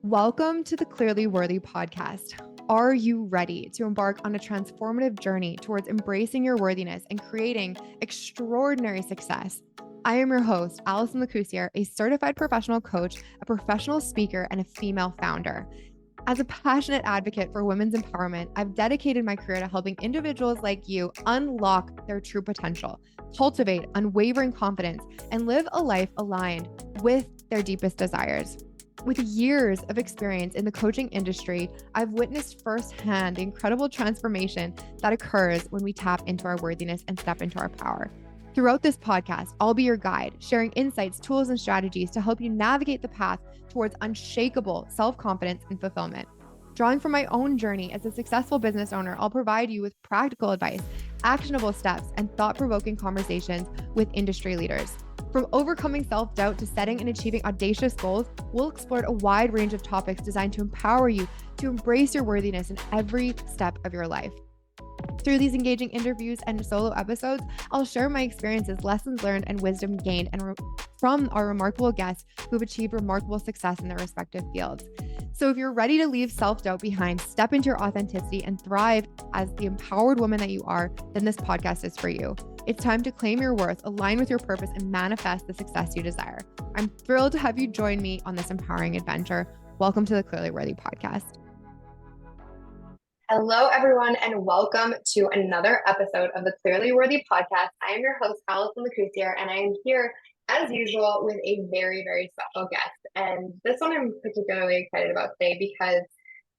Welcome to the Clearly Worthy podcast. Are you ready to embark on a transformative journey towards embracing your worthiness and creating extraordinary success? I am your host, Allison Lacusier, a certified professional coach, a professional speaker, and a female founder. As a passionate advocate for women's empowerment, I've dedicated my career to helping individuals like you unlock their true potential, cultivate unwavering confidence, and live a life aligned with their deepest desires. With years of experience in the coaching industry, I've witnessed firsthand the incredible transformation that occurs when we tap into our worthiness and step into our power. Throughout this podcast, I'll be your guide, sharing insights, tools, and strategies to help you navigate the path towards unshakable self-confidence and fulfillment. Drawing from my own journey as a successful business owner, I'll provide you with practical advice, actionable steps, and thought-provoking conversations with industry leaders. From overcoming self-doubt to setting and achieving audacious goals, we'll explore a wide range of topics designed to empower you to embrace your worthiness in every step of your life. Through these engaging interviews and solo episodes, I'll share my experiences, lessons learned, and wisdom gained from our remarkable guests who've achieved remarkable success in their respective fields. So if you're ready to leave self-doubt behind, step into your authenticity, and thrive as the empowered woman that you are, then this podcast is for you. It's time to claim your worth, align with your purpose, and manifest the success you desire. I'm thrilled to have you join me on this empowering adventure. Welcome to the Clearly Worthy podcast. Hello, everyone, and welcome to another episode of the Clearly Worthy podcast. I am your host, Allison Lacusier, and I am here, as usual, with a very, very special guest. And this one I'm particularly excited about today because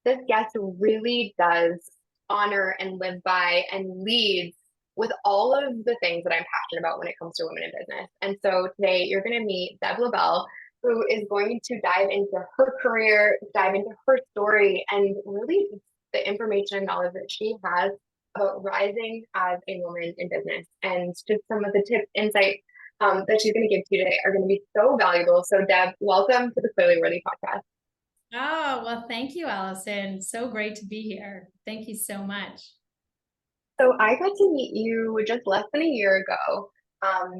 this guest really does honor and live by and leads with all of the things that I'm passionate about when it comes to women in business. And so today you're going to meet LaBelle, who is going to dive into her career, dive into her story, and really the information and knowledge that she has about rising as a woman in business. And just some of the tips, insights that she's going to give to you today are going to be so valuable. So Deb, welcome to the Clearly Worthy podcast. Oh, well, thank you, Allison. So great to be here. Thank you so much. So I got to meet you just less than a year ago.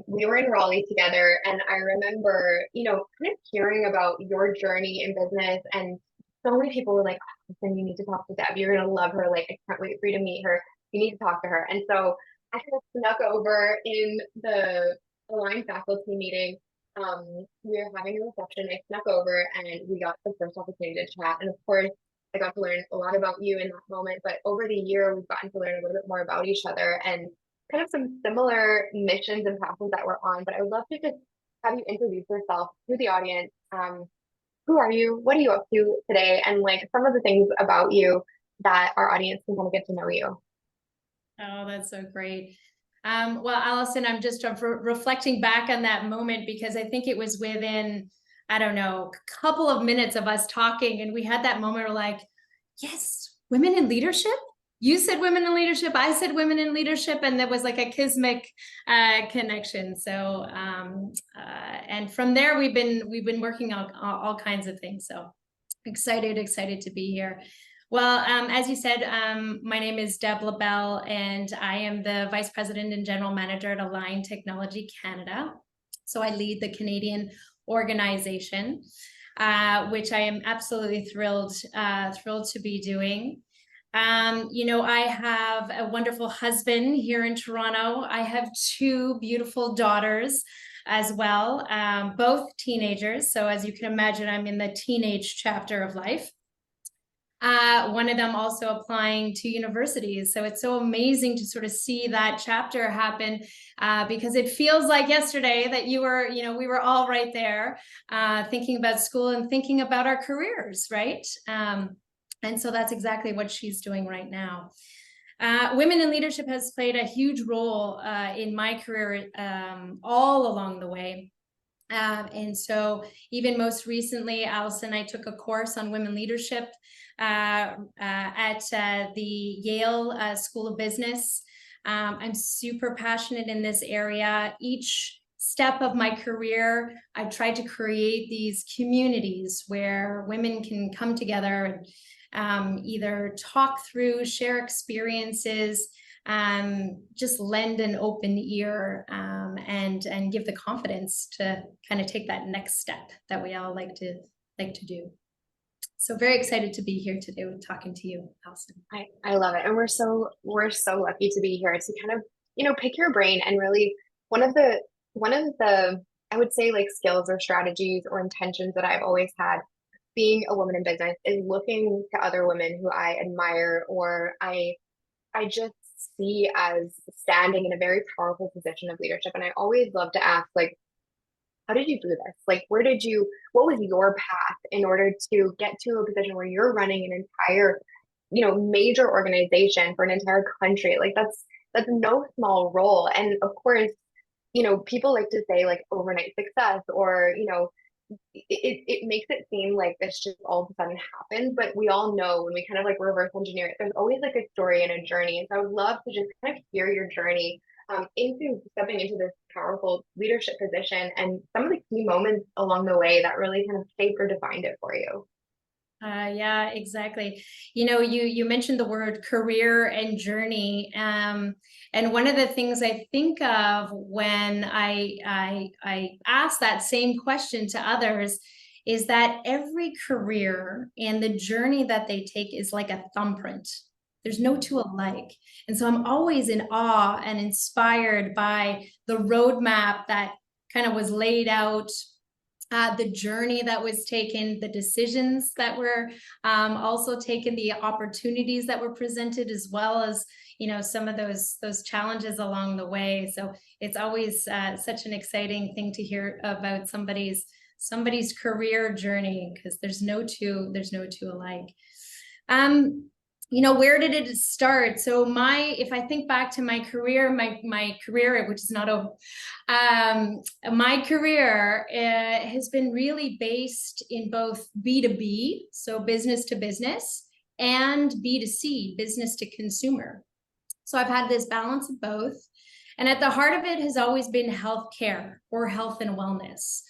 We were in Raleigh together, and I remember, kind of hearing about your journey in business, and so many people were like, oh, listen, you need to talk to Deb. You're going to love her. Like, I can't wait for you to meet her. You need to talk to her. And so I kind of snuck over in the Align faculty meeting. We were having a reception. I snuck over, and we got the first opportunity to chat. And of course, I got to learn a lot about you in that moment, but over the year, we've gotten to learn a little bit more about each other and kind of some similar missions and passions that we're on. But I would love to just have you introduce yourself to the audience. Who are you? What are you up to today? And like some of the things about you that our audience can kind of get to know you. Oh, that's so great. Well, Allison, I'm just reflecting back on that moment because I think it was within, I don't know, a couple of minutes of us talking, and we had that moment where like, yes, women in leadership. You said women in leadership, I said women in leadership, and there was like a kismic connection. So, and from there we've been working on all kinds of things. So excited to be here. Well, as you said, my name is Deb LaBelle, and I am the Vice President and General Manager at Align Technology Canada. So I lead the Canadian organization, which I am absolutely thrilled to be doing. I have a wonderful husband here in Toronto. I have two beautiful daughters as well, both teenagers. So as you can imagine, I'm in the teenage chapter of life. One of them also applying to universities. So it's so amazing to sort of see that chapter happen because it feels like yesterday that we were all right there thinking about school and thinking about our careers, right? And so that's exactly what she's doing right now. Women in leadership has played a huge role in my career all along the way. And so even most recently, Allison and I took a course on women leadership at the Yale School of Business. I'm super passionate in this area. Each step of my career, I've tried to create these communities where women can come together and either talk through, share experiences, just lend an open ear and give the confidence to kind of take that next step that we all like to do. So very excited to be here today with talking to you, Allison. I love it. And we're so lucky to be here to kind of, pick your brain and really one of the I would say like skills or strategies or intentions that I've always had being a woman in business is looking to other women who I admire or I just see as standing in a very powerful position of leadership. And I always love to ask, like, how did you do this? Like, what was your path in order to get to a position where you're running an entire, major organization for an entire country? Like, that's no small role. And of course, people like to say like overnight success or, it makes it seem like this just all of a sudden happens, but we all know when we kind of like reverse engineer it, there's always like a story and a journey. And so I would love to just kind of hear your journey into stepping into this powerful leadership position and some of the key moments along the way that really kind of shaped or defined it for you. Yeah, exactly. You mentioned the word career and journey. And one of the things I think of when I ask that same question to others is that every career and the journey that they take is like a thumbprint. There's no two alike. And so I'm always in awe and inspired by the roadmap that kind of was laid out, the journey that was taken, the decisions that were also taken, the opportunities that were presented, as well as some of those challenges along the way. So it's always such an exciting thing to hear about somebody's career journey, because there's no two alike. Where did it start? So if I think back to my career, my career, which is not over, my career has been really based in both B2B, so business to business, and B2C, business to consumer. So I've had this balance of both. And at the heart of it has always been healthcare or health and wellness.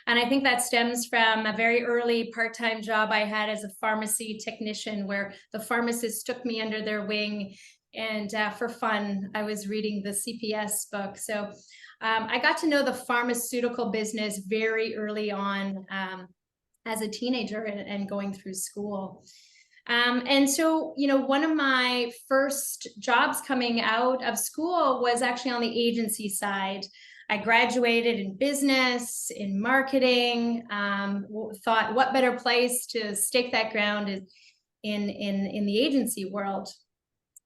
And I think that stems from a very early part-time job I had as a pharmacy technician, where the pharmacist took me under their wing, and for fun, I was reading the CPS book. So I got to know the pharmaceutical business very early on as a teenager and going through school. And so, one of my first jobs coming out of school was actually on the agency side. I graduated in business, in marketing, thought what better place to stake that ground is in the agency world.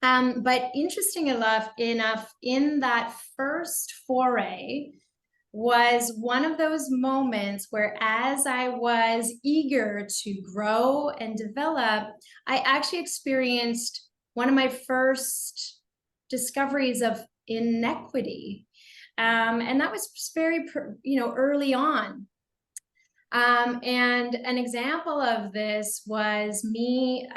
But interesting enough, in that first foray was one of those moments where, as I was eager to grow and develop, I actually experienced one of my first discoveries of inequity. And that was very, early on. And an example of this was me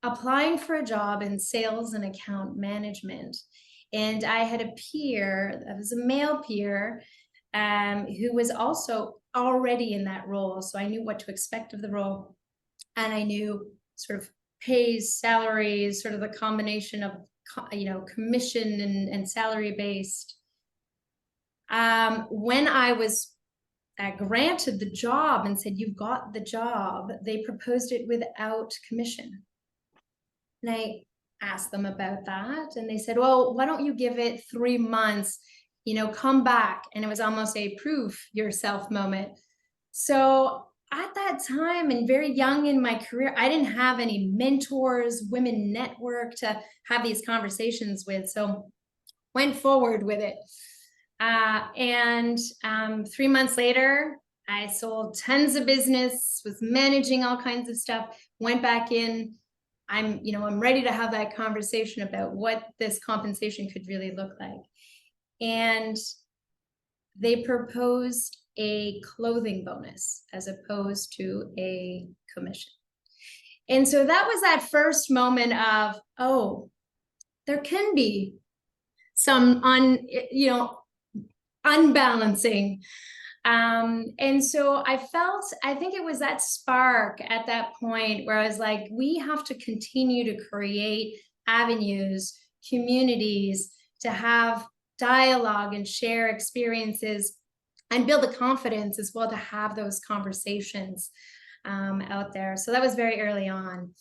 applying for a job in sales and account management. And I had a peer, that was a male peer, who was also already in that role. So I knew what to expect of the role. And I knew sort of pays, salaries, sort of the combination of commission and salary based. When I was granted the job and said, "You've got the job," they proposed it without commission. And I asked them about that, and they said, "Well, why don't you give it 3 months, come back." And it was almost a prove yourself moment. So at that time, and very young in my career, I didn't have any mentors, women network to have these conversations with. So went forward with it. And 3 months later, I sold tons of business, was managing all kinds of stuff, went back in. I'm ready to have that conversation about what this compensation could really look like. And they proposed a clothing bonus as opposed to a commission. And so that was that first moment of, oh, there can be some unbalancing. And so I think it was that spark at that point where I was like, we have to continue to create avenues, communities, to have dialogue and share experiences and build the confidence as well to have those conversations. out there. So that was very early on.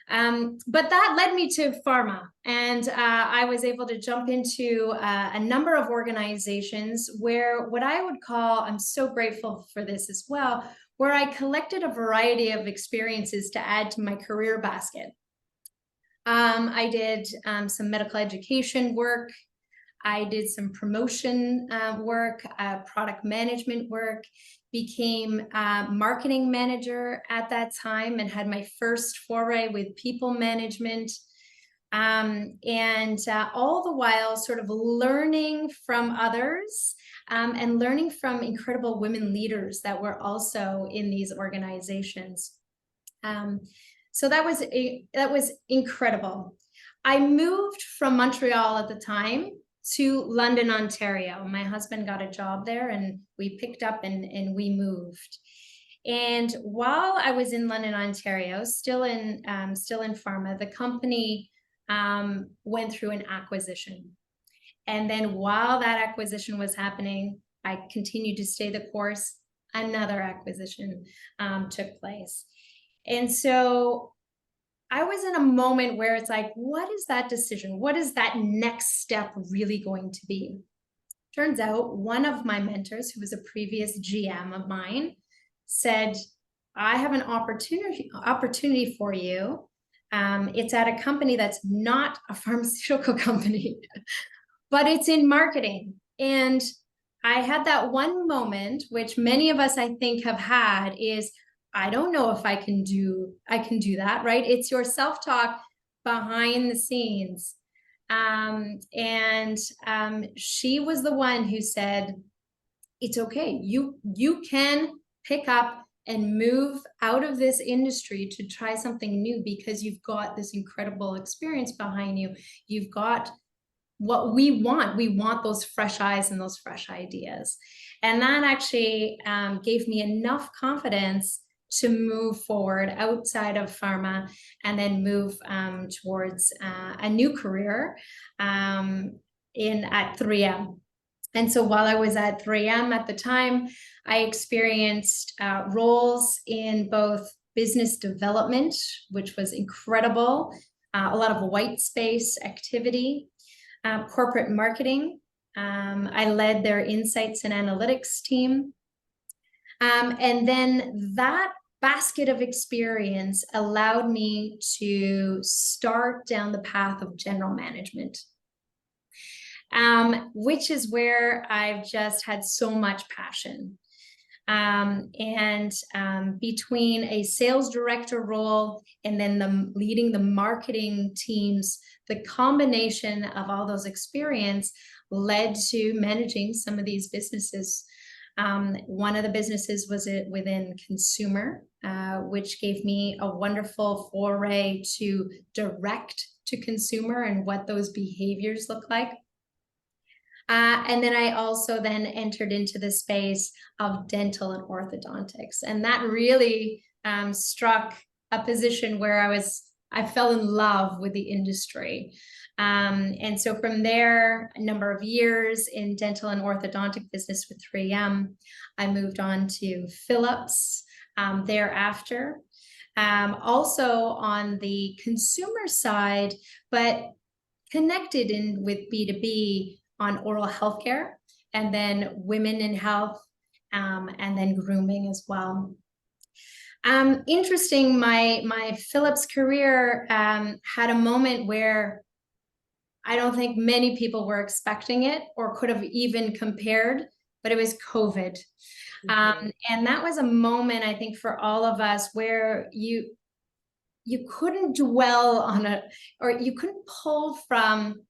But that led me to pharma, and I was able to jump into a number of organizations where what I would call, I'm so grateful for this as well, where I collected a variety of experiences to add to my career basket. I did some medical education work. I did some promotion work, product management work, became a marketing manager at that time and had my first foray with people management. And all the while sort of learning from others and learning from incredible women leaders that were also in these organizations. So that was incredible. I moved from Montreal at the time to London, Ontario. My husband got a job there and we picked up and we moved. And while I was in London, Ontario, still in pharma, the company went through an acquisition. And then while that acquisition was happening, I continued to stay the course. Another acquisition took place. And so I was in a moment where it's like, what is that decision? What is that next step really going to be? Turns out one of my mentors, who was a previous GM of mine, said, I have an opportunity for you. It's at a company that's not a pharmaceutical company, but it's in marketing. And I had that one moment, which many of us, I think, have had, is I don't know if I can do that, right? It's your self-talk behind the scenes. She was the one who said, it's okay. You can pick up and move out of this industry to try something new because you've got this incredible experience behind you. You've got what we want. We want those fresh eyes and those fresh ideas. And that actually gave me enough confidence to move forward outside of pharma and then move towards a new career at 3M. And so while I was at 3M at the time, I experienced roles in both business development, which was incredible, a lot of white space activity, corporate marketing. I led their insights and analytics team. And then that basket of experience allowed me to start down the path of general management, which is where I've just had so much passion. Between a sales director role and then leading the marketing teams, the combination of all those experience led to managing some of these businesses. One of the businesses was within consumer, which gave me a wonderful foray to direct to consumer and what those behaviors look like. And then I also then entered into the space of dental and orthodontics. And that really struck a position where I fell in love with the industry. And so from there, a number of years in dental and orthodontic business with 3M, I moved on to Philips thereafter. Also on the consumer side, but connected in with B2B on oral healthcare, and then women in health, and then grooming as well. Interesting, my Philips career had a moment where I don't think many people were expecting it or could have even compared, but it was COVID. Mm-hmm. And that was a moment, I think, for all of us where you couldn't dwell on it, or you couldn't pull from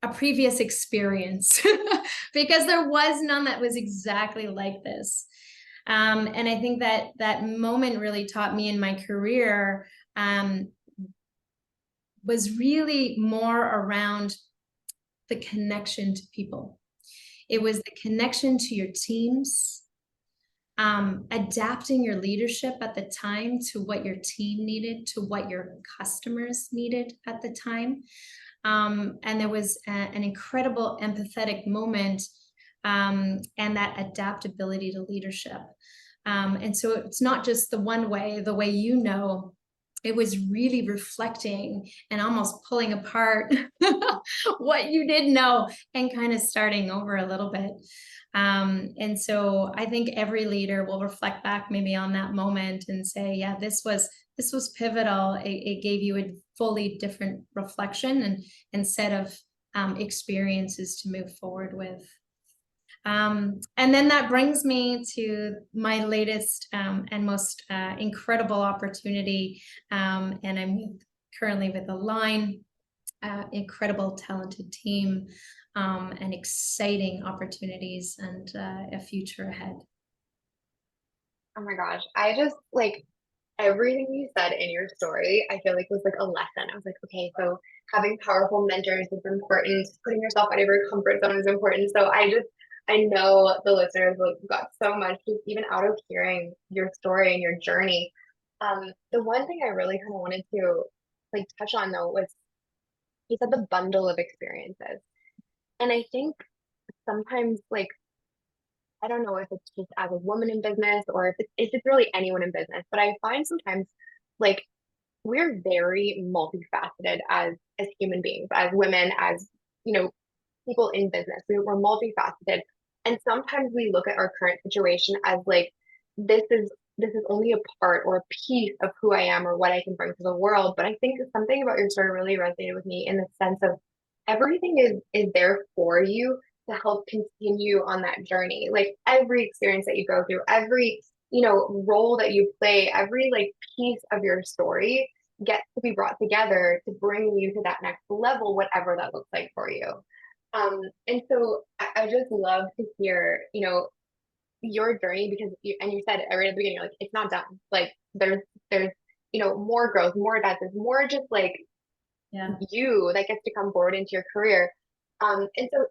a previous experience because there was none that was exactly like this. And I think that moment really taught me in my career was really more around the connection to people. It was the connection to your teams, adapting your leadership at the time to what your team needed, to what your customers needed at the time. And there was an incredible empathetic moment and that adaptability to leadership. And so it's not just the one way, the way, it was really reflecting and almost pulling apart what you didn't know and kind of starting over a little bit. And so I think every leader will reflect back maybe on that moment and say, yeah, this was pivotal. It gave you a fully different reflection and set of experiences to move forward with. And then that brings me to my latest and most incredible opportunity. And I'm currently with Align, incredible, talented team, and exciting opportunities and a future ahead. Oh my gosh. I just like everything you said in your story, I feel like was like a lesson. I was like, okay, so having powerful mentors is important. Putting yourself out of your comfort zone is important. So I know the listeners like got so much just even out of hearing your story and your journey. The one thing I really kind of wanted to like touch on though was you said the bundle of experiences. And I think sometimes like I don't know if it's just as a woman in business or if it's really anyone in business, but I find sometimes like we're very multifaceted as human beings, as women, as you know, people in business. We're multifaceted, and sometimes we look at our current situation as like this is this is only a part or a piece of who I am or what I can bring to the world. But I think something about your story really resonated with me in the sense of everything is there for you to help continue on that journey. Like every experience that you go through, every role that you play, every like piece of your story gets to be brought together to bring you to that next level, whatever that looks like for you. And so I just love to hear, your journey because you said it right at the beginning, like it's not done. Like there's more growth, more advances, more just like you that gets to come forward into your career. And so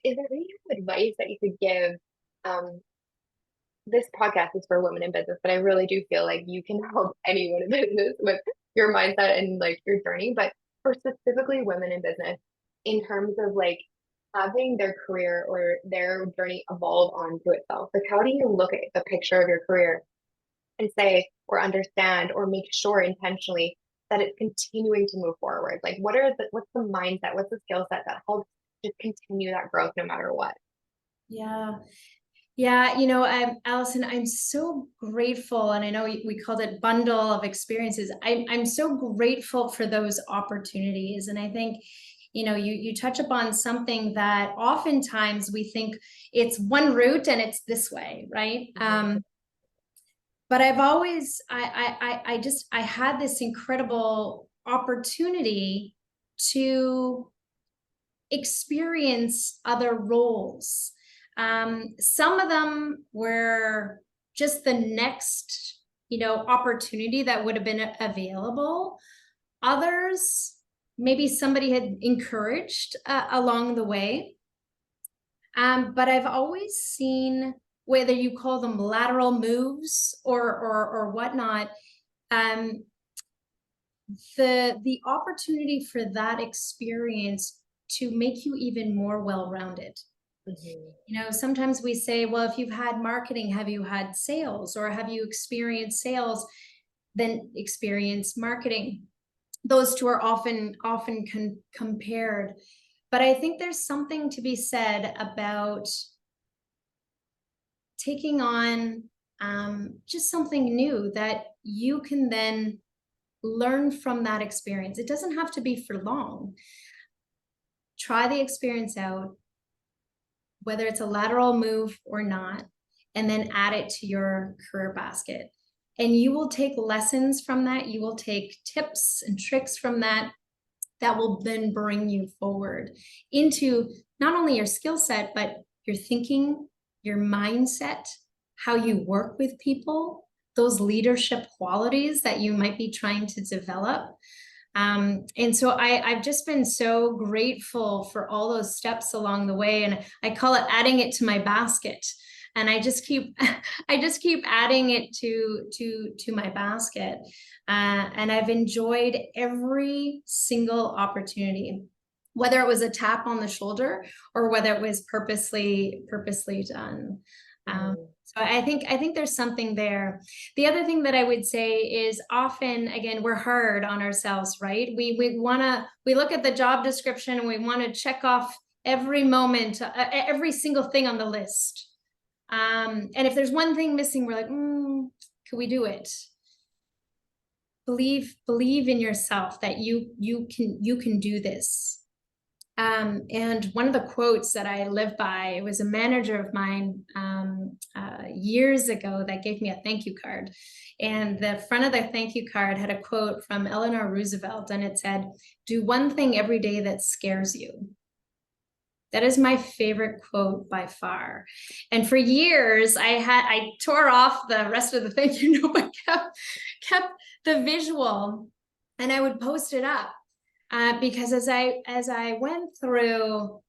is there any kind of advice that you could give? This podcast is for women in business, but I really do feel like you can help anyone in business with your mindset and like your journey. But for specifically women in business, in terms of like having their career or their journey evolve onto itself, like how do you look at the picture of your career and say or understand or make sure intentionally that it's continuing to move forward? Like what's the mindset, what's the skill set that helps just continue that growth no matter what? Yeah. Yeah, Allison, I'm so grateful, and I know we called it bundle of experiences. I'm so grateful for those opportunities, and I think, you touch upon something that oftentimes we think it's one route and it's this way, right? But I've always, I had this incredible opportunity to experience other roles. Some of them were just the next, opportunity that would have been available. Others, maybe somebody had encouraged along the way. But I've always seen, whether you call them lateral moves or whatnot, the opportunity for that experience to make you even more well-rounded. Sometimes we say, well, if you've had marketing, have you had sales, or have you experienced sales, then experience marketing? Those two are often compared. But I think there's something to be said about taking on just something new that you can then learn from that experience. It doesn't have to be for long. Try the experience out, whether it's a lateral move or not, and then add it to your career basket. And you will take lessons from that. You will take tips and tricks from that will then bring you forward into not only your skill set, but your thinking, your mindset, how you work with people, those leadership qualities that you might be trying to develop. And so I've just been so grateful for all those steps along the way. And I call it adding it to my basket. And I just keep adding it to my basket. And I've enjoyed every single opportunity, whether it was a tap on the shoulder or whether it was purposely done. So I think there's something there. The other thing that I would say is often, again, we're hard on ourselves, right? We look at the job description and we want to check off every moment, every single thing on the list. And if there's one thing missing, we're like, can we do it? Believe in yourself that you can do this. And one of the quotes that I live by, it was a manager of mine years ago that gave me a thank you card. And the front of the thank you card had a quote from Eleanor Roosevelt, and it said, "Do one thing every day that scares you." That is my favorite quote by far. And for years, I tore off the rest of the thank you note, but kept the visual, and I would post it up. Because as I went through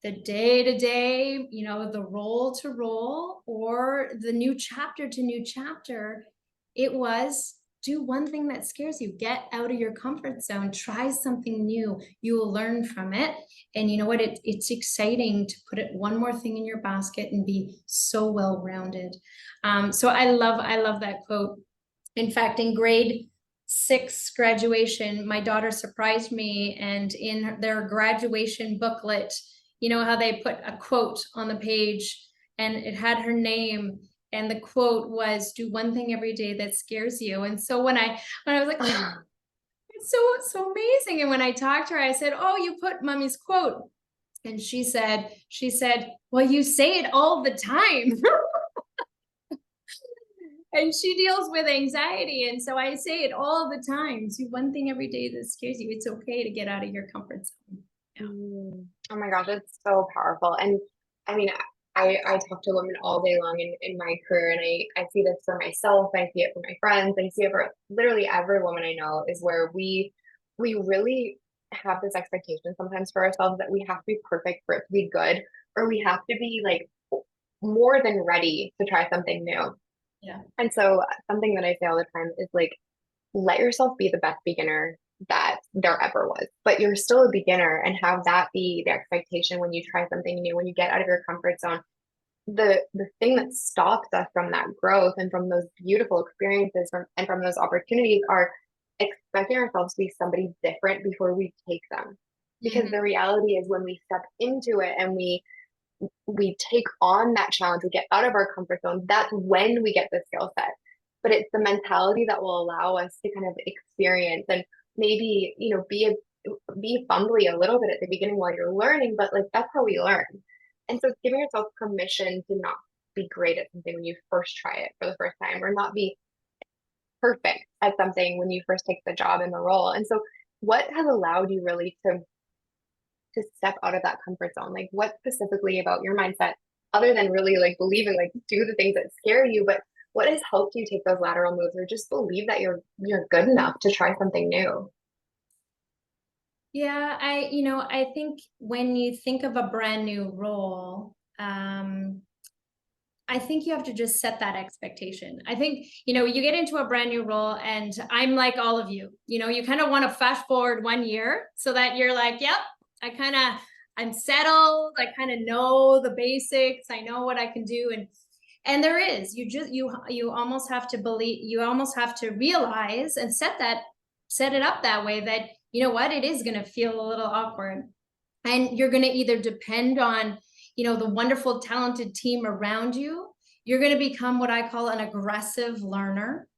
the day to day, the role to role, or the new chapter to new chapter, it was do one thing that scares you. Get out of your comfort zone. Try something new. You will learn from it. And you know what? It's exciting to put one more thing in your basket and be so well-rounded. So I love that quote. In fact, in grade 6 graduation, my daughter surprised me, and in their graduation booklet, you know how they put a quote on the page, and it had her name, and the quote was, "Do one thing every day that scares you." And so when I was like, it's so amazing. And when I talked to her, I said, "Oh, you put mommy's quote." And she said, "Well, you say it all the time." And she deals with anxiety. And so I say it all the time. Do one thing every day that scares you. It's okay to get out of your comfort zone. Yeah. Oh my gosh, it's so powerful. And I mean, I talk to women all day long in my career, and I see this for myself. I see it for my friends. I see it for literally every woman I know, is where we really have this expectation sometimes for ourselves that we have to be perfect for it to be good, or we have to be like more than ready to try something new. Yeah. And so something that I say all the time is like, let yourself be the best beginner that there ever was, but you're still a beginner, and have that be the expectation when you try something new, when you get out of your comfort zone. The thing that stops us from that growth and from those beautiful experiences and from those opportunities are expecting ourselves to be somebody different before we take them. Because the reality is, when we step into it and we take on that challenge, we get out of our comfort zone, that's when we get the skill set. But it's the mentality that will allow us to kind of experience, and maybe, be fumbly a little bit at the beginning while you're learning, but like that's how we learn. And so it's giving yourself permission to not be great at something when you first try it for the first time, or not be perfect at something when you first take the job and the role. And so what has allowed you really to step out of that comfort zone? Like, what specifically about your mindset, other than really like believing, like do the things that scare you, but what has helped you take those lateral moves, or just believe that you're good enough to try something new? Yeah, I think when you think of a brand new role, I think you have to just set that expectation. I think, you get into a brand new role, and I'm like all of you, you kind of want to fast forward 1 year so that you're like, yep, I'm settled. I kind of know the basics. I know what I can do. And there is, you almost have to believe, you almost have to realize and set it up that way, that, you know what, it is going to feel a little awkward. And you're going to either depend on, the wonderful, talented team around you. You're going to become what I call an aggressive learner.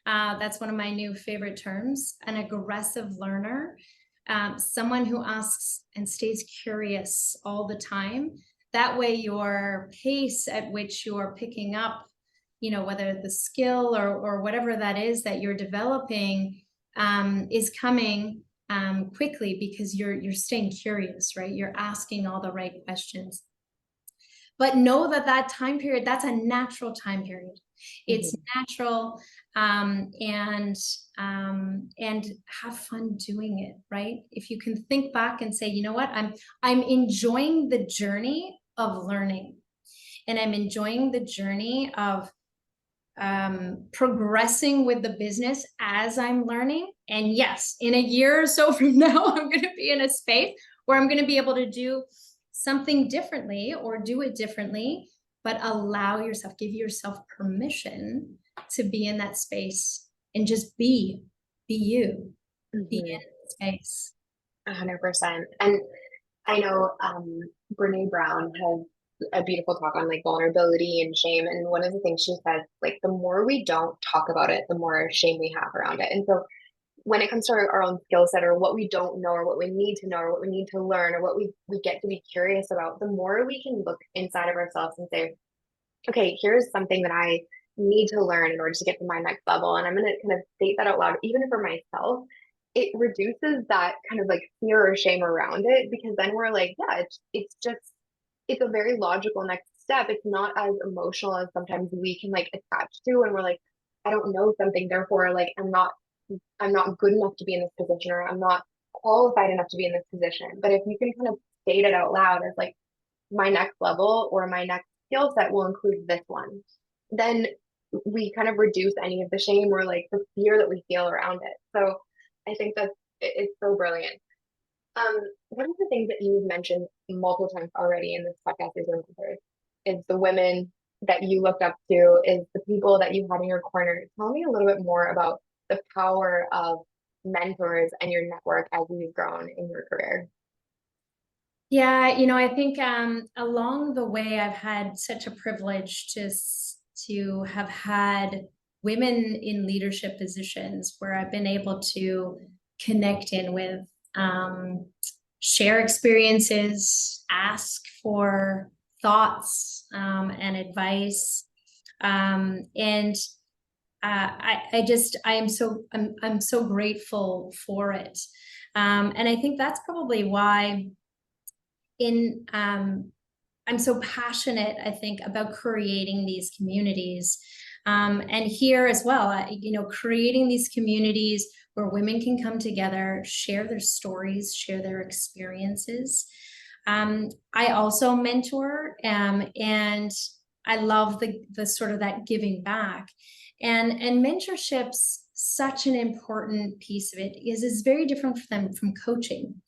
That's one of my new favorite terms, an aggressive learner. Someone who asks and stays curious all the time. That way your pace at which you're picking up, whether the skill or whatever that is that you're developing, is coming quickly, because you're staying curious, right? You're asking all the right questions. But know that time period, that's a natural time period. It's natural, and have fun doing it, right? If you can think back and say, you know what, I'm enjoying the journey of learning, and I'm enjoying the journey of progressing with the business as I'm learning. And yes, in a year or so from now, I'm going to be in a space where I'm going to be able to do something differently, or do it differently. but give yourself permission to be in that space and just be you, be in the space. 100%. And I know Brene Brown has a beautiful talk on like vulnerability and shame. And one of the things she says, like the more we don't talk about it, the more shame we have around it. And so when it comes to our own skill set or what we don't know or what we need to know or what we need to learn or what we get to be curious about, the more we can look inside of ourselves and say, okay, here's something that I need to learn in order to get to my next level. And I'm going to kind of state that out loud, even for myself. It reduces that kind of like fear or shame around it because then we're like, yeah, it's a very logical next step. It's not as emotional as sometimes we can like attach to, and we're like, I don't know something, therefore, like I'm not good enough to be in this position, or I'm not qualified enough to be in this position. But if you can kind of state it out loud as like my next level or my next skill set will include this one, then we kind of reduce any of the shame or like the fear that we feel around it. So I think that it's so brilliant. One of the things that you've mentioned multiple times already in this podcast is the women that you looked up to, is the people that you had in your corner. Tell me a little bit more about the power of mentors and your network as you've grown in your career. Yeah, I think along the way, I've had such a privilege to have had women in leadership positions where I've been able to connect in with, share experiences, ask for thoughts and advice, and I'm so grateful for it, and I think that's probably why I'm so passionate, I think, about creating these communities. And here as well, creating these communities where women can come together, share their stories, share their experiences. I also mentor, and I love the sort of that giving back. And mentorship's such an important piece of it because it's very different from coaching.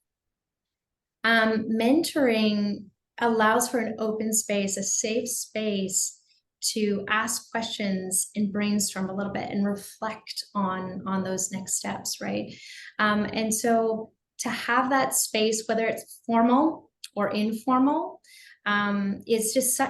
Mentoring allows for an open space, a safe space to ask questions and brainstorm a little bit and reflect on those next steps, right? And so to have that space, whether it's formal or informal, is just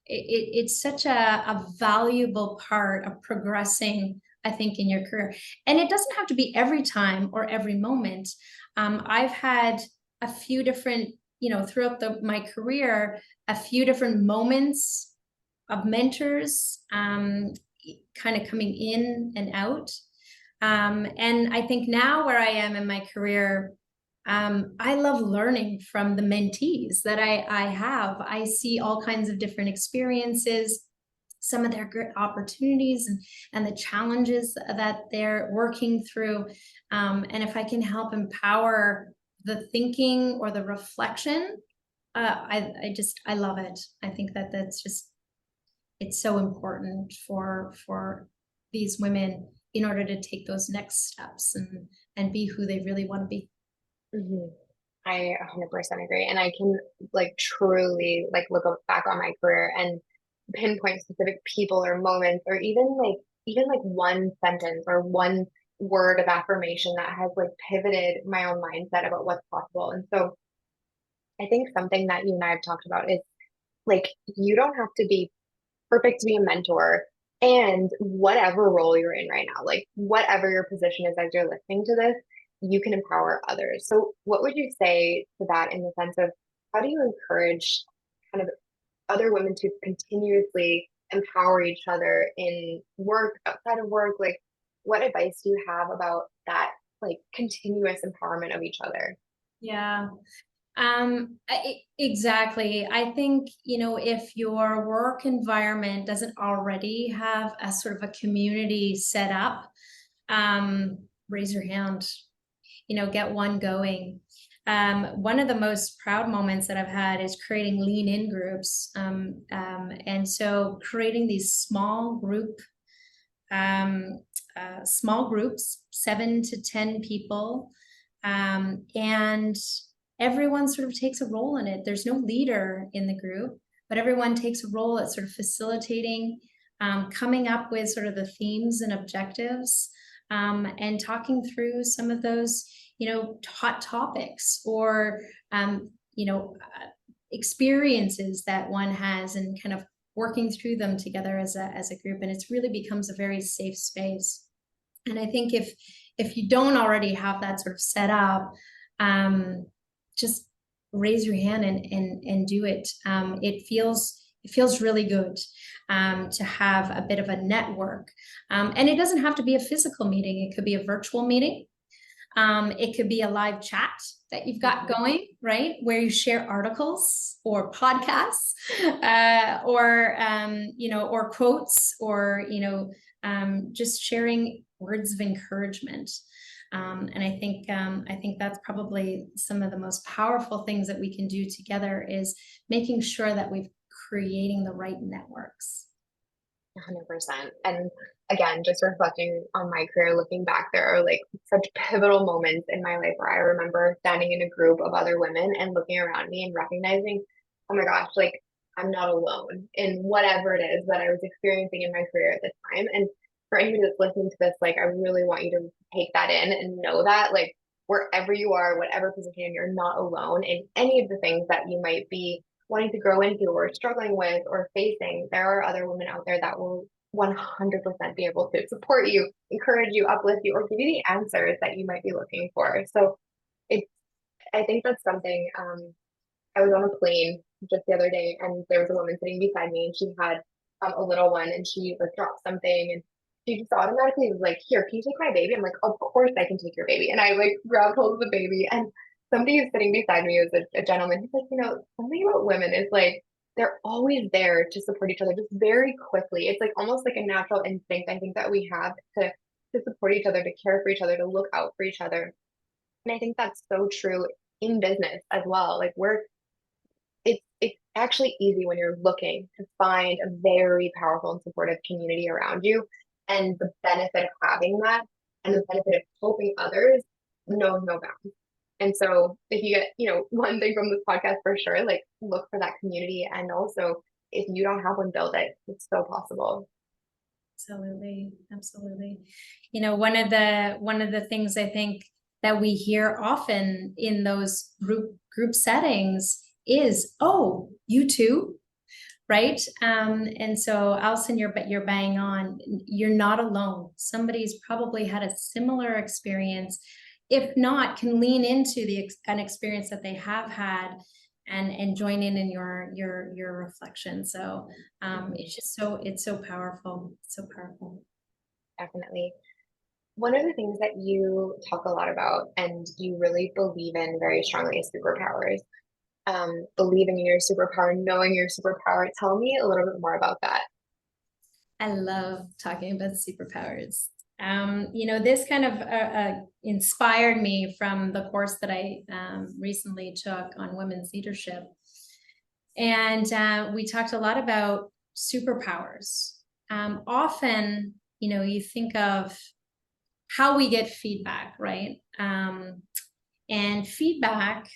it's such a valuable part of progressing, I think, in your career. And it doesn't have to be every time or every moment. I've had a few different, throughout my career, a few different moments of mentors kind of coming in and out. And I think now where I am in my career, I love learning from the mentees that I have. I see all kinds of different experiences, some of their great opportunities and the challenges that they're working through. And if I can help empower the thinking or the reflection, I love it. I think it's so important for these women in order to take those next steps and be who they really want to be. Mm-hmm. I 100% agree. And I can like truly like look back on my career and pinpoint specific people or moments or even like one sentence or one word of affirmation that has like pivoted my own mindset about what's possible. And so I think something that you and I have talked about is like you don't have to be perfect to be a mentor, and whatever role you're in right now, like whatever your position is as you're listening to this, you can empower others. So what would you say to that in the sense of how do you encourage kind of other women to continuously empower each other in work, outside of work? Like what advice do you have about that, like continuous empowerment of each other? Yeah. Exactly. I think, if your work environment doesn't already have a sort of a community set up, raise your hand, get one going. One of the most proud moments that I've had is creating lean in groups. And so creating these small groups, 7 to 10 people, and everyone sort of takes a role in it. There's no leader in the group, but everyone takes a role at sort of facilitating, coming up with sort of the themes and objectives, and talking through some of those, hot topics or, experiences that one has, and kind of working through them together as a group. And it's really becomes a very safe space. And I think if you don't already have that sort of set up, just raise your hand and do it. It feels really good to have a bit of a network. And it doesn't have to be a physical meeting. It could be a virtual meeting. It could be a live chat that you've got going, right? Where you share articles or podcasts, or quotes, or, just sharing words of encouragement. And I think that's probably some of the most powerful things that we can do together, is making sure that we're creating the right networks. 100%. And again, just reflecting on my career, looking back, there are like such pivotal moments in my life where I remember standing in a group of other women and looking around me and recognizing, oh my gosh, like I'm not alone in whatever it is that I was experiencing in my career at the time. And for anybody that's listening to this, like I really want you to take that in and know that, like, wherever you are, whatever position, you're not alone in any of the things that you might be wanting to grow into or struggling with or facing. There are other women out there that will 100% be able to support you, encourage you, uplift you, or give you the answers that you might be looking for. So I think that's something. I was on a plane just the other day, and there was a woman sitting beside me, and she had a little one, and she like dropped something, and she just automatically was like, "Here, can you take my baby?" I'm like, "Of course I can take your baby." And I like grabbed hold of the baby, and somebody who's sitting beside me was a gentleman. He's like, something about women is like they're always there to support each other, just very quickly. It's like almost like a natural instinct, I think, that we have to support each other, to care for each other, to look out for each other. And I think that's so true in business as well. Like it's actually easy when you're looking to find a very powerful and supportive community around you, and the benefit of having that and the benefit of helping others knows no bounds. And so if you get, one thing from this podcast for sure, like look for that community. And also if you don't have one, build it. It's so possible. Absolutely. Absolutely. One of the things I think that we hear often in those group settings is, "Oh, you too," right? And so Alison, you're bang on. You're not alone. Somebody's probably had a similar experience. If not, can lean into an experience that they have had and join in your reflection. So it's just it's so powerful. It's so powerful. Definitely. One of the things that you talk a lot about and you really believe in very strongly is superpowers. Believing in your superpower, knowing your superpower. Tell me a little bit more about that. I love talking about superpowers. This kind of inspired me from the course that I recently took on women's leadership. And we talked a lot about superpowers. Often, you think of how we get feedback, right? And feedback,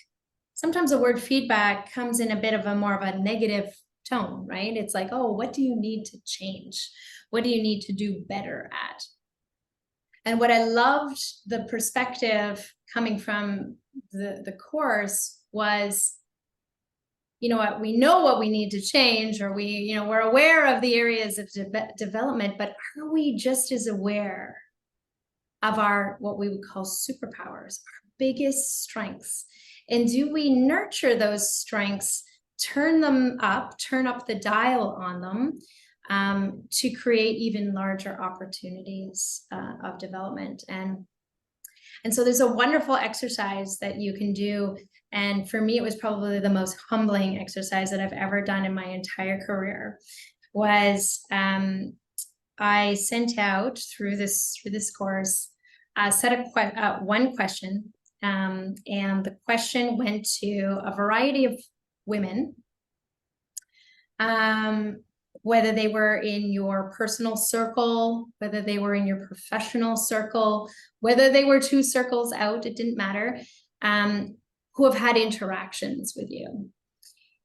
sometimes the word feedback comes in a bit of a more of a negative tone, right? It's like, oh, what do you need to change? What do you need to do better at? And what I loved the perspective coming from the course was, what we know what we need to change, or we're aware of the areas of development, but are we just as aware of our, what we would call superpowers, our biggest strengths? And do we nurture those strengths, turn up the dial on them, to create even larger opportunities of development? And so there's a wonderful exercise that you can do. And for me, it was probably the most humbling exercise that I've ever done in my entire career. Was I sent out through this course a set of one question, and the question went to a variety of women. Whether they were in your personal circle, whether they were in your professional circle, whether they were 2 circles out, it didn't matter, who have had interactions with you.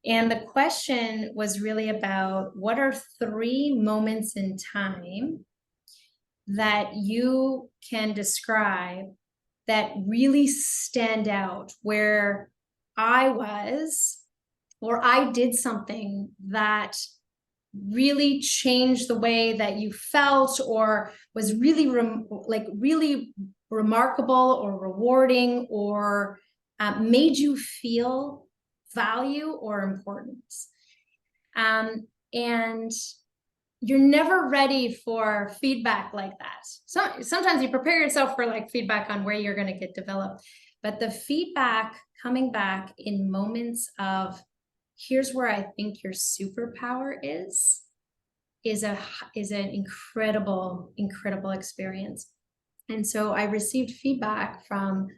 And the question was really about, what are 3 moments in time that you can describe that really stand out, where I was, or I did something that really changed the way that you felt, or was really really remarkable or rewarding, or made you feel value or importance. And you're never ready for feedback like that. So sometimes you prepare yourself for like feedback on where you're going to get developed, but the feedback coming back in moments of, here's where I think your superpower is an incredible experience. And so I received feedback from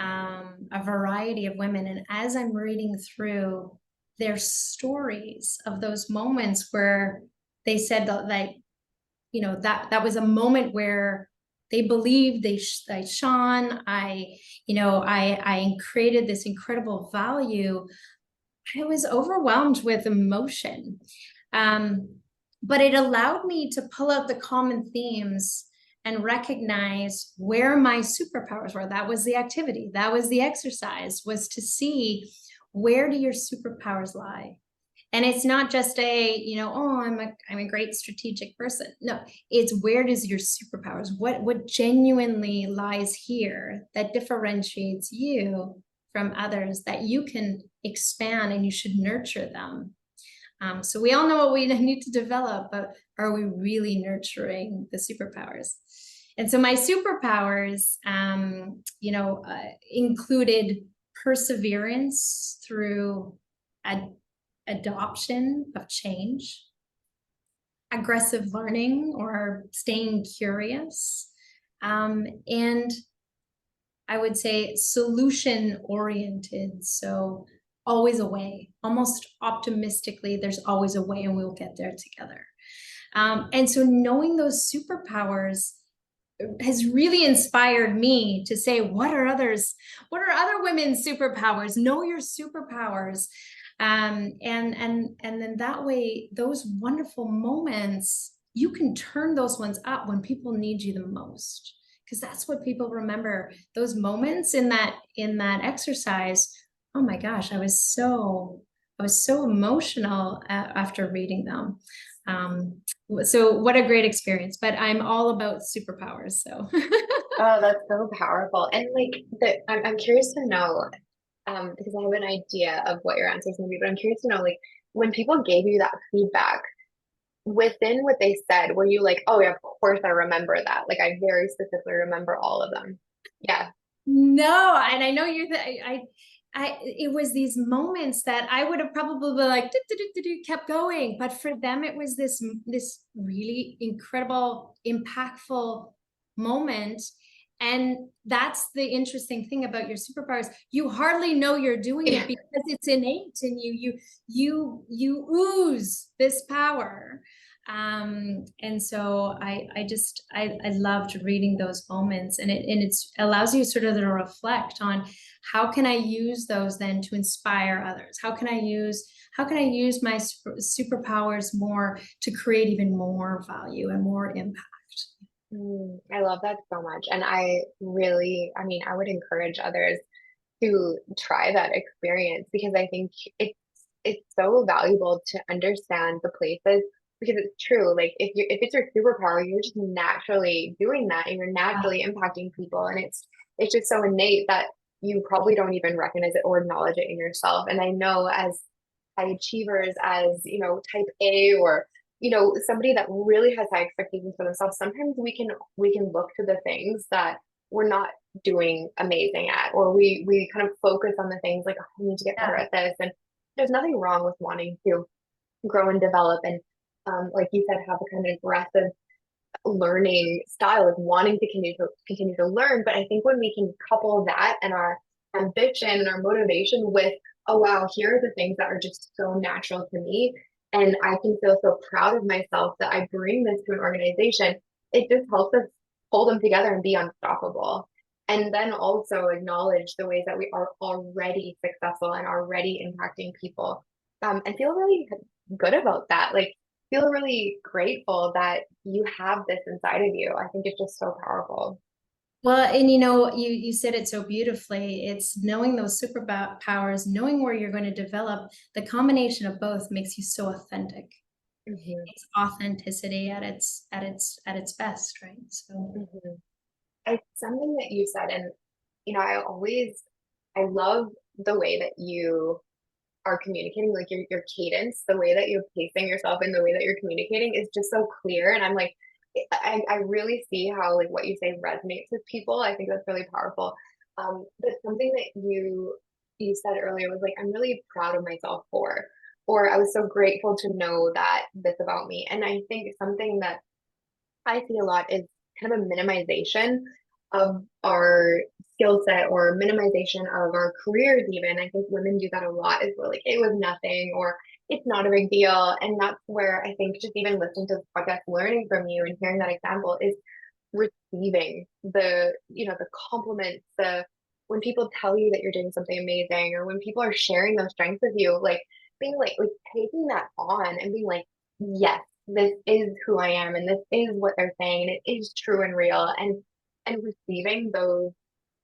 a variety of women, and as I'm reading through their stories of those moments where they said that that was a moment where they believed they shone, I created this incredible value, I was overwhelmed with emotion. But it allowed me to pull out the common themes and recognize where my superpowers were. That was the activity, that was the exercise, was to see, where do your superpowers lie? And it's not just I'm a great strategic person. No, it's, where does your superpowers, what genuinely lies here that differentiates you from others, that you can expand, and you should nurture them. So we all know what we need to develop, but are we really nurturing the superpowers? And so my superpowers, included perseverance through adoption of change, aggressive learning or staying curious, and I would say solution oriented. So always a way, almost optimistically, there's always a way and we'll get there together. And so knowing those superpowers has really inspired me to say, what are other women's superpowers? Know your superpowers. And then that way, those wonderful moments, you can turn those ones up when people need you the most, because that's what people remember. Those moments in that exercise. Oh my gosh, I was so emotional after reading them. So what a great experience, but I'm all about superpowers. So. Oh, that's so powerful. And I'm curious to know, because I have an idea of what your answer is going to be, but I'm curious to know, like, when people gave you that feedback, within what they said, were you like, oh yeah, of course I remember that. Like, I very specifically remember all of them. Yeah. No, and I know it was these moments that I would have probably been like, kept going. But for them, it was this really incredible, impactful moment. And that's the interesting thing about your superpowers. You hardly know you're doing it because it's innate in you. You ooze this power. And so I loved reading those moments, and it allows you sort of to reflect on, how can I use those then to inspire others? How can I use my superpowers more to create even more value and more impact? I love that so much. And I would encourage others to try that experience, because I think it's so valuable to understand the places, because it's true. Like, if it's your superpower, you're just naturally doing that, and you're naturally impacting people. And it's just so innate that you probably don't even recognize it or acknowledge it in yourself. And I know, as high achievers, as type A, or somebody that really has high expectations for themselves, sometimes we can look to the things that we're not doing amazing at, or we kind of focus on the things like, oh, I need to get better at this. And there's nothing wrong with wanting to grow and develop, and like you said, have a kind of aggressive learning style of wanting to continue to learn. But I think when we can couple that and our ambition and our motivation with, oh wow, here are the things that are just so natural to me, and I can feel so proud of myself that I bring this to an organization, it just helps us hold them together and be unstoppable. And then also acknowledge the ways that we are already successful and already impacting people. and feel really good about that. Like, feel really grateful that you have this inside of you. I think it's just so powerful. Well, and you said it so beautifully. It's knowing those superpowers, knowing where you're going to develop. The combination of both makes you so authentic. Hmm. It's authenticity at its best, right? So Hmm. It's something that you said, and I love the way that you are communicating, like your cadence, the way that you're pacing yourself and the way that you're communicating is just so clear. And I'm like, I really see how like what you say resonates with people. I think that's really powerful. But something that you said earlier was like, I'm really proud of myself for, or I was so grateful to know that this about me. And I think something that I see a lot is kind of a minimization of our skill set or minimization of our careers, even. I think women do that a lot, is we're like, it was nothing or it's not a big deal. And that's where I think just even listening to this podcast, learning from you and hearing that example is receiving the compliments, the when people tell you that you're doing something amazing, or when people are sharing those strengths with you, like being like taking that on and being like, yes, this is who I am and this is what they're saying and it is true and real, and receiving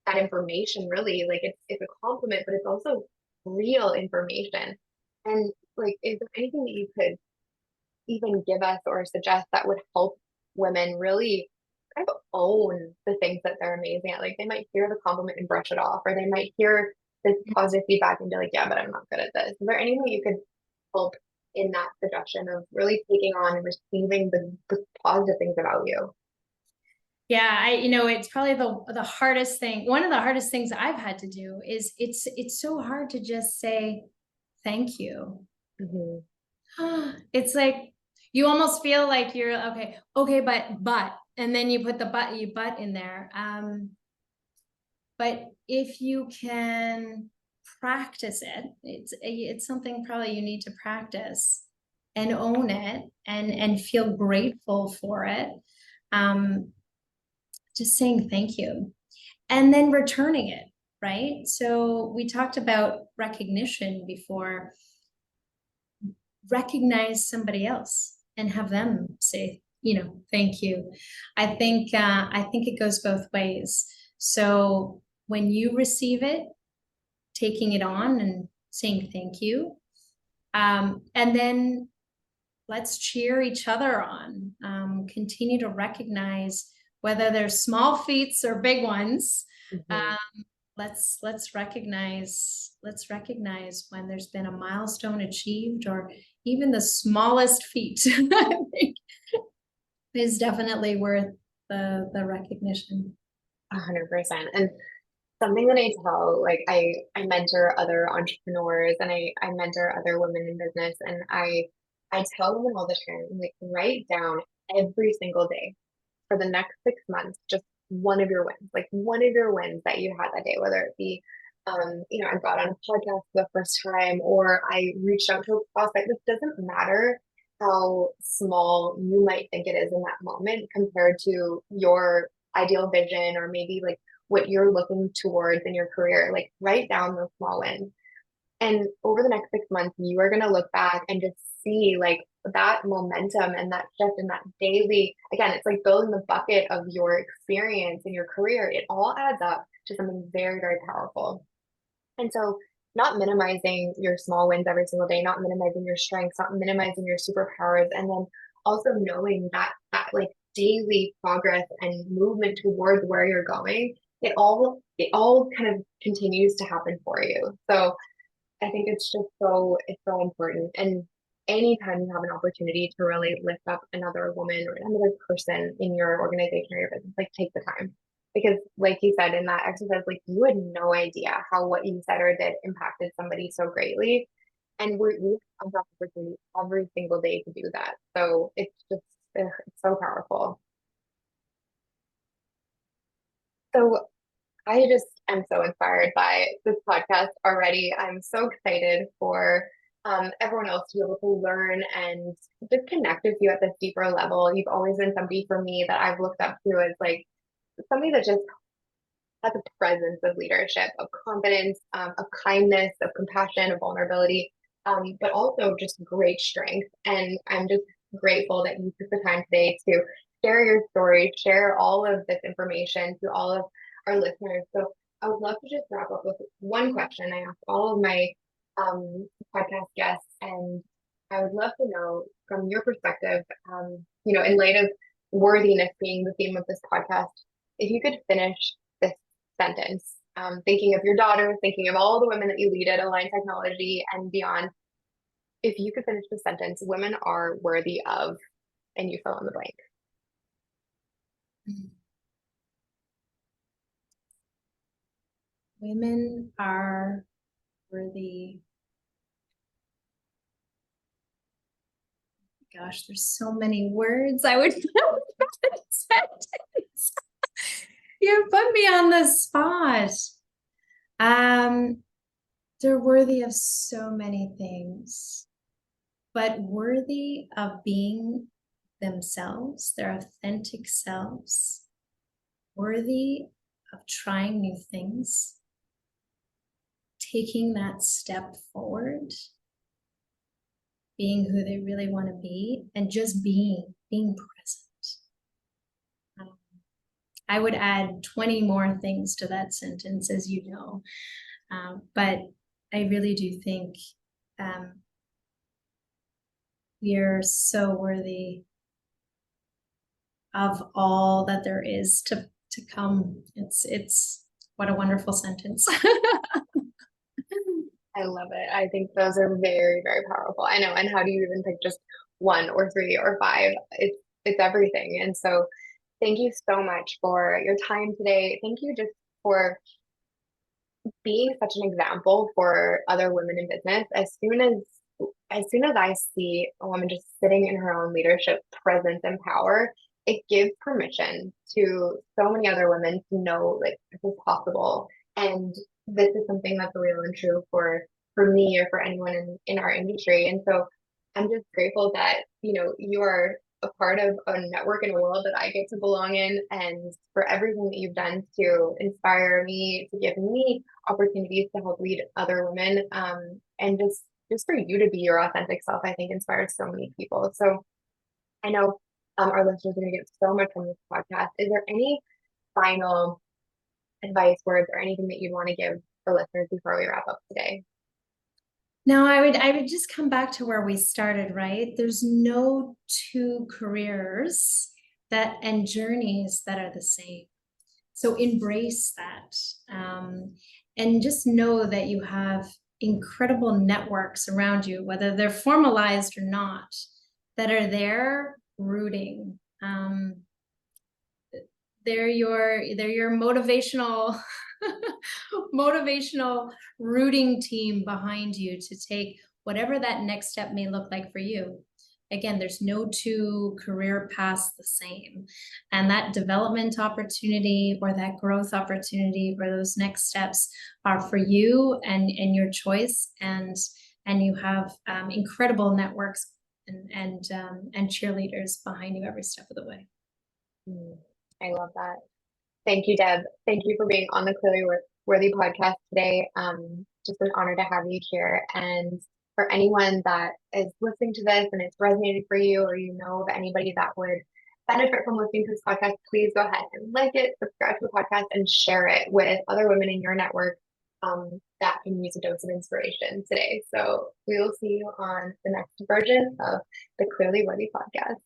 that information, really like it's a compliment, but it's also real information. And like, is there anything that you could even give us or suggest that would help women really kind of own the things that they're amazing at? Like, they might hear the compliment and brush it off, or they might hear this positive feedback and be like, yeah, but I'm not good at this. Is there anything that you could help in that suggestion of really taking on and receiving the positive things about you? yeah, it's probably the hardest thing. One of the hardest things I've had to do is it's so hard to just say thank you. Hmm. It's like you almost feel like you're okay, but, and then you put the but in there. But if you can practice it, it's something probably you need to practice and own it and feel grateful for it. Um, just saying thank you and then returning it, right? So we talked about recognition before. Recognize somebody else and have them say, thank you. I think it goes both ways. So when you receive it, taking it on and saying thank you, and then let's cheer each other on. Continue to recognize whether they're small feats or big ones. Hmm. Um, let's recognize when there's been a milestone achieved, or even the smallest feat. I think is definitely worth the recognition. 100%. And something that I tell, like I mentor other entrepreneurs and I mentor other women in business, and I tell women all the time, like, write down every single day for the next 6 months, just one of your wins, like one of your wins that you had that day, whether it be, I got on a podcast for the first time, or I reached out to a prospect. This doesn't matter how small you might think it is in that moment compared to your ideal vision, or maybe like what you're looking towards in your career. Like, write down those small wins. And over the next 6 months, you are going to look back and just see like that momentum and that shift and that daily, again, it's like building the bucket of your experience in your career. It all adds up to something very, very powerful. And so, not minimizing your small wins every single day, not minimizing your strengths, not minimizing your superpowers, and then also knowing that like daily progress and movement towards where you're going, it all kind of continues to happen for you. So I think it's so important. And anytime you have an opportunity to really lift up another woman or another person in your organization or your business, like, take the time. Because like you said in that exercise, like, you had no idea how what you said or did impacted somebody so greatly. And we have that opportunity every single day to do that. So it's just it's so powerful. So I just am so inspired by this podcast already. I'm so excited for everyone else to be able to learn and just connect with you at this deeper level. You've always been somebody for me that I've looked up to as like somebody that just has a presence of leadership, of confidence, of kindness, of compassion, of vulnerability. but also just great strength. And I'm just grateful that you took the time today to share your story, share all of this information to all of our listeners. So I would love to just wrap up with one question I ask all of my podcast guests, and I would love to know from your perspective, in light of worthiness being the theme of this podcast, if you could finish this sentence, thinking of your daughter, thinking of all the women that you lead at Align Technology and beyond, if you could finish the sentence, women are worthy of, and you fill in the blank. Women are worthy. Gosh, there's so many words I would put in that sentence. You put me on the spot. They're worthy of so many things, but worthy of being themselves, their authentic selves, worthy of trying new things, taking that step forward, being who they really want to be, and just being present. I would add 20 more things to that sentence, as you know, but I really do think we are so worthy of all that there is to come. It's what a wonderful sentence. I love it. I think those are very, very powerful. I know. And how do you even pick just one or three or five? It's everything. And so thank you so much for your time today. Thank you just for being such an example for other women in business. As soon as I see a woman just sitting in her own leadership presence and power, it gives permission to so many other women to know like this is possible. And this is something that's real and true for me or for anyone in our industry. And so I'm just grateful that, you are a part of a network in a world that I get to belong in, and for everything that you've done to inspire me, to give me opportunities to help lead other women. And just for you to be your authentic self, I think inspires so many people. So I know our listeners are going to get so much from this podcast. Is there any final advice, words, or anything that you'd want to give for listeners before we wrap up today? No, I would just come back to where we started, right? There's no two careers and journeys that are the same. So embrace that. And just know that you have incredible networks around you, whether they're formalized or not, that are there rooting. They're your motivational rooting team behind you to take whatever that next step may look like for you. Again, there's no two career paths the same, and that development opportunity or that growth opportunity or those next steps are for you and your choice, and you have incredible networks and cheerleaders behind you every step of the way. I love that. Thank you, Deb. Thank you for being on the Clearly Worthy podcast today. Just an honor to have you here. And for anyone that is listening to this and it's resonated for you, or you know of anybody that would benefit from listening to this podcast, please go ahead and like it, subscribe to the podcast, and share it with other women in your network that can use a dose of inspiration today. So we will see you on the next version of the Clearly Worthy podcast.